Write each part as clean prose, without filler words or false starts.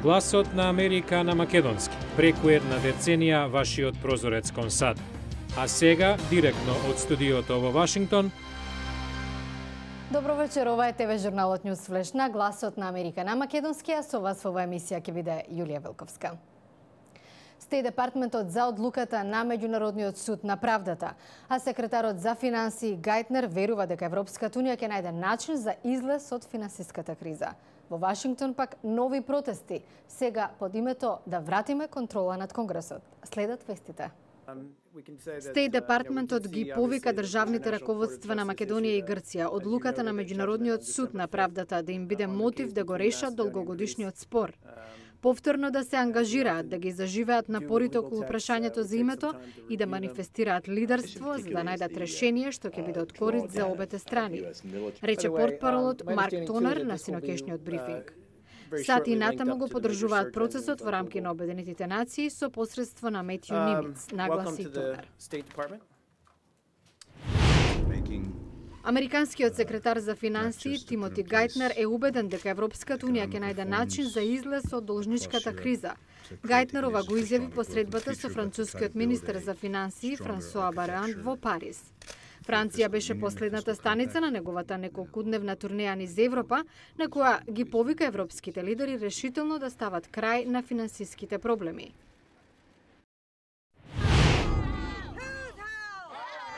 Гласот на Америка на македонски. Преку една деценија вашиот прозорец кон САД. А сега, директно од студиото во Вашингтон. Добро вечер, ова е ТВ журналот News Flash на Гласот на Америка на македонски, а со вас во оваа емисија ќе биде Јулија Велковска. Стеј департментот за одлуката на Меѓународниот суд на правдата, а секретарот за финансии Гајтнер верува дека Европската унија ќе најде начин за излез од финансиската криза. Во Вашингтон пак нови протести, сега под името да вратиме контрола над Конгресот. Следат вестите. Стеј департментот ги повика државните раководства на Македонија и Грција од луката на Меѓународниот суд на правдата да им биде мотив да го решат долгогодишниот спор. Повторно да се ангажираат да ги заживеат напорите околу прашањето за името и да манифестираат лидерство за да најдат решение што ќе биде од корист за обете страни, рече портпаролот Марк Тонер на синоќешниот брифинг. САД и натаму го поддржуваат процесот во рамки на Обединетите нации со посредство на Метју Нимиц, нагласи Тонер. Американскиот секретар за финансии Тимоти Гајтнер е убеден дека Европската унија ќе најде начин за излез од должничката криза. Гајтнер ова го изјави по средбата со францускиот министер за финансии Франсоа Баран во Париз. Франција беше последната станица на неговата неколкудневна турнеја низ Европа, на која ги повика европските лидери решително да стават крај на финансиските проблеми.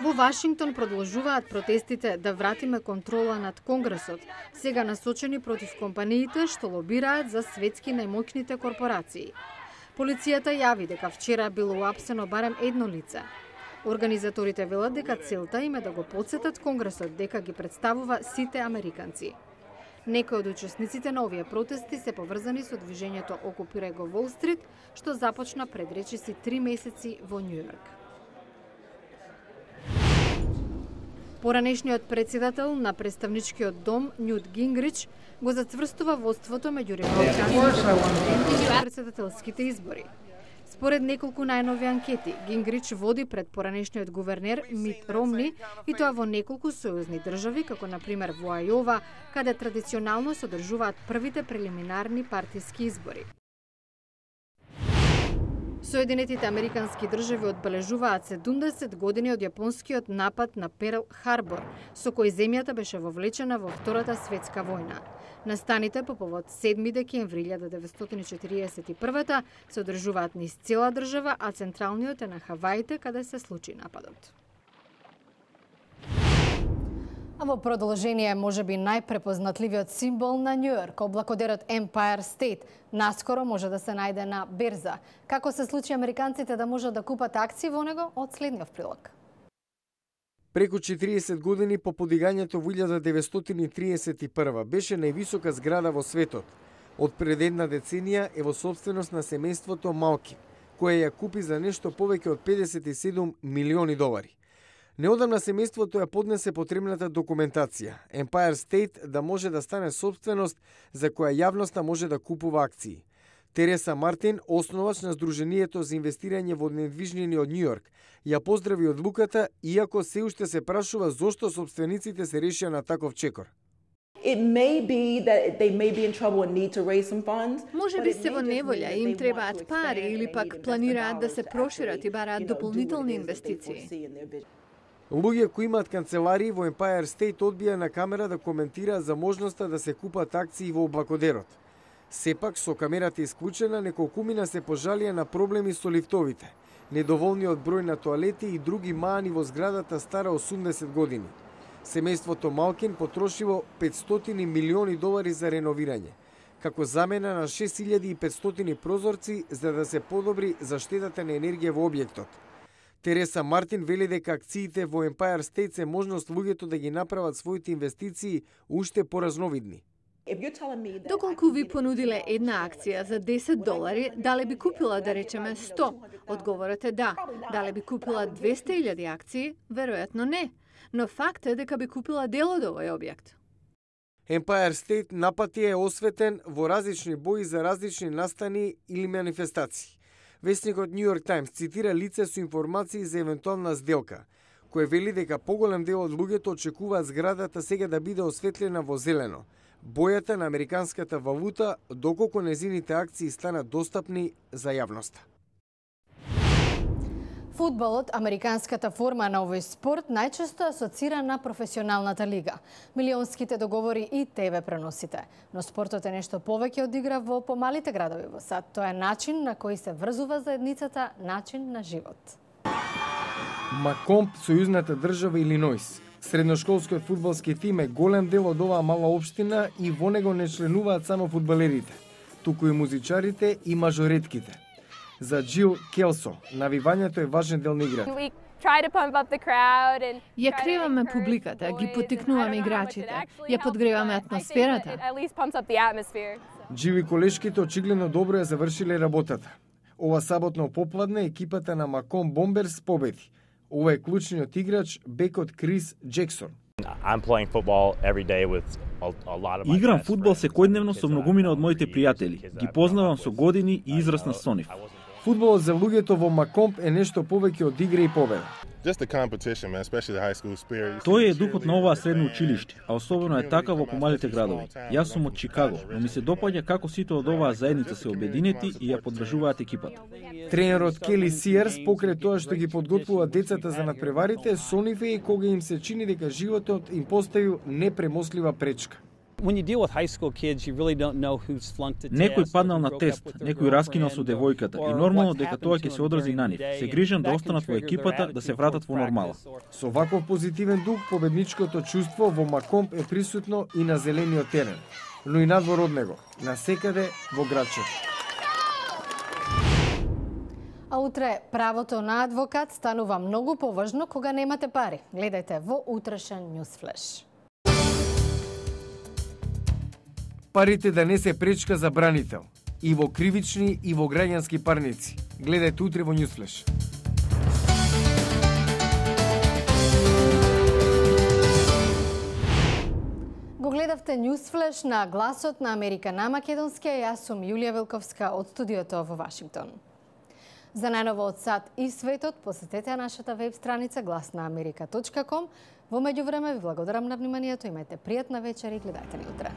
Во Вашингтон продолжуваат протестите да вратиме контрола над Конгресот, сега насочени против компаниите што лобираат за светски најмоќните корпорации. Полицијата јави дека вчера било уапсено барем едно лице. Организаторите велат дека целта им е да го потсетат Конгресот дека ги представува сите американци. Некои од учесниците на овие протести се поврзани со движењето Окупирај го Волл Стрит, што започна пред речиси 3 месеци во Њујорк. Поранешниот председател на представничкиот дом Њут Гингрич го зацврстува водството меѓу републиканците и председателските избори. Според неколку најнови анкети, Гингрич води пред поранешниот гувернер Мит Ромни и тоа во неколку сојузни држави, како например во Ајова, каде традиционално се одржуваат првите прелиминарни партиски избори. Соединетите американски држави одбележуваат 70 години од јапонскиот напад на Перл Харбор, со кој земјата беше вовлечена во Втората светска војна. Настаните по повод 7 декември 1941 се одржуваат низ цела држава, а централниот е на Хаваите, каде се случи нападот. А во продолжение можеби најпрепознатливиот символ на Њујорк, облакодерот Empire State, наскоро може да се најде на берза. Како се случи американците да можат да купат акции во него од следниот прилог? Преку 40 години по подигањето во 1931 беше највисока зграда во светот. Од пред една деценија е во собственост на семејството Малкин, кое ја купи за нешто повеќе од 57 милиони долари. Неодамна семејството ја поднесе потребната документација, Empire State да може да стане собственост за која јавноста може да купува акции. Тереса Мартин, основач на Сдруженијето за инвестирање во недвижнини од Њујорк, ја поздрави одлуката, иако се уште се прашува зошто собствениците се решија на таков чекор. Можеби се во неволја и им требаат пари или пак планираат да се прошират и бараат дополнителни инвестиции. Луѓе кои имаат канцеларии во Empire State одбија на камера да коментираат за можноста да се купат акции во облакодерот. Сепак, со камерата исклучена, неколкумина се пожалија на проблеми со лифтовите, недоволниот број на тоалети и други маани во зградата стара 80 години. Семејството Малкин потрошило 500 милиони долари за реновирање, како замена на 6500 прозорци за да се подобри заштедата на енергија во објектот. Тереса Мартин вели дека акциите во Empire State се можност луѓето да ги направат своите инвестиции уште поразновидни. Доколку ви понудиле една акција за $10, дали би купила, да речеме, 100? Одговорот е да. Дали би купила 200.000 акции? Веројатно не. Но факт е дека би купила дел од овој објект. Empire State напати е осветен во различни бои за различни настани или манифестации. Весникот New York Times цитира лице со информации за евентуална сделка, кој вели дека поголем дел од луѓето очекуваат зградата сега да биде осветлена во зелено, бојата на американската валута, доколку незините акции станат достапни за јавноста. Фудбалот, американската форма на овој спорт, најчесто асоцира на професионалната лига, милионските договори и ТВ преносите. Но спортот е нешто повеќе од игра во помалите градови во САД. Тоа е начин на кој се врзува заедницата, начин на живот. Макомб, сојузната држава Илинојс. Средношколскиот фудбалски тим е голем дел од оваа мала општина и во него не членуваат само фудбалерите, туку и музичарите и мажоретките. За Джил Келсо, навивањето е важен дел на играта. Ја креваме публиката, ги поттикнуваме играчите, ја подгреваме атмосферата. Джил и колешките очигледно добро ја завршиле работата. Ова саботно попладне екипата на Макомб Бомберс победи. Ова е клучниот играч, бекот Крис Джексон. Играм фудбал секојдневно со многумина од моите пријатели. Ги познавам со години и израсна со нив. Фудбалот за луѓето во Макомб е нешто повеќе од игра и победа. Тој е духот на оваа средно училиште, а особено е така во помалите градови. Јас сум од Чикаго, но ми се допаѓа како сите од оваа заедница се обединети и ја поддржуваат екипата. Тренерот Кели Сиерс, покрај тоа што ги подготвува децата за надпреварите, со нив е и кога им се чини дека животот им поставил непремослива пречка. Некој паднал на тест, некој раскинал со девојката и нормално дека тоа ќе се одрази на нив. Се грижам да останат во екипата, да се вратат во нормала. Со ваков позитивен дух, победничкото чувство во Макомб е присутно и на зелениот терен, но и надвор од него, насекаде во градчето. А утре правото на адвокат станува многу поважно кога немате пари. Гледајте во утрешен Ньюсфлеш. Парите да не се пречка за бранител. И во кривични, и во граѓански парници. Гледајте утре во Ньюсфлеш. Го гледавте Ньюсфлеш на Гласот на Америка на македонски, а јас сум Јулија Велковска од студиото во Вашингтон. За најново од САД и светот, посетете нашата веб страница glasnaamerika.com. Во меѓувреме ви благодарам на вниманието, имајте пријатна вечер и гледајте ни утре.